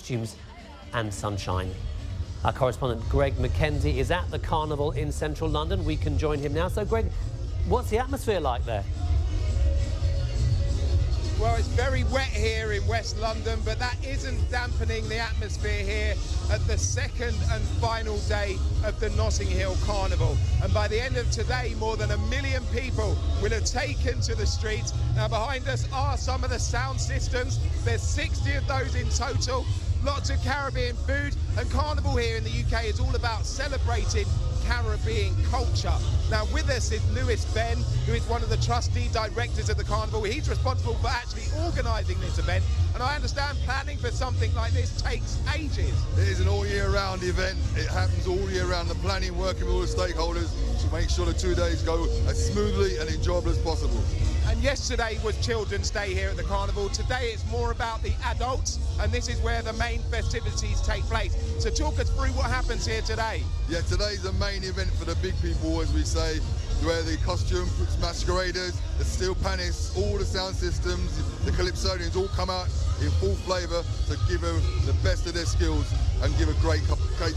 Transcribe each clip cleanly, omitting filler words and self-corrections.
costumes and sunshine. Our correspondent Greg McKenzie is at the Carnival in central London. We can join him now. So, Greg, what's the atmosphere like there? Well, it's very wet here in West London, but that isn't dampening the atmosphere here at the second and final day of the Notting Hill Carnival. And by the end of today, more than 1 million people will have taken to the streets. Now, behind us are some of the sound systems. There's 60 of those in total. Lots of Caribbean food, and Carnival here in the UK is all about celebrating Caribbean culture. Now with us is Lewis Ben, who is one of the trustee directors of the Carnival. He's responsible for actually organising this event, and I understand planning for something like this takes ages. It is an all year round event. It happens all year round. The planning, working with all the stakeholders to make sure the 2 days go as smoothly and enjoyable as possible. And yesterday was Children's Day here at the Carnival. Today it's more about the adults, and this is where the main festivities take place. So talk us through what happens here today. Yeah, today's the main event for the big people, as we say, where the costume masqueraders, the steel panists, all the sound systems, the calypsonians all come out in full flavour to give them the best of their skills and give a great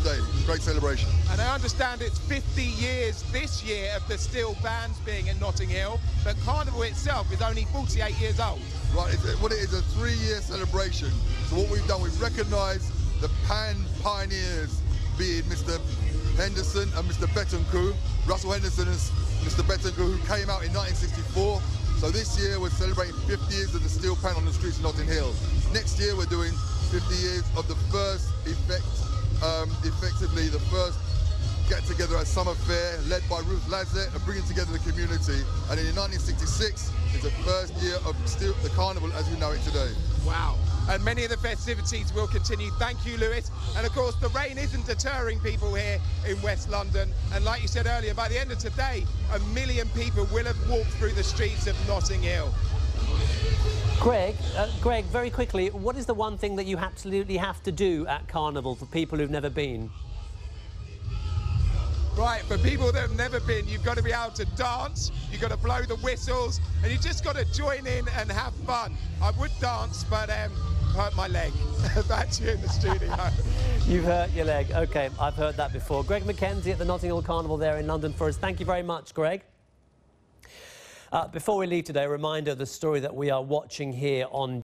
day, great celebration. And I understand it's 50 years this year of the steel bands being in Notting Hill, but Carnival itself is only 48 years old. Right, what it is, a 3-year celebration. So what we've done, we've recognised the pan pioneers, being Mr. Henderson and Mr. Betancourt, Russell Henderson and Mr. Betancourt, who came out in 1964. So this year we're celebrating 50 years of the steel pan on the streets of Notting Hill. Next year we're doing 50 years of the first effectively the first get-together at Summer Fair, led by Ruth Lazzett, and bringing together the community. And then in 1966 is the first year of the Carnival as we know it today. Wow. And many of the festivities will continue. Thank you, Lewis. And of course, the rain isn't deterring people here in West London. And like you said earlier, by the end of today, 1 million people will have walked through the streets of Notting Hill. Greg, very quickly, what is the one thing that you absolutely have to do at Carnival for people who've never been? Right, for people that have never been, you've got to be able to dance, you've got to blow the whistles, and you've just got to join in and have fun. I would dance, but hurt my leg. Back to you in the studio. You've hurt your leg. OK, I've heard that before. Greg McKenzie at the Notting Hill Carnival there in London for us. Thank you very much, Greg. Before we leave today, a reminder of the story that we are watching here on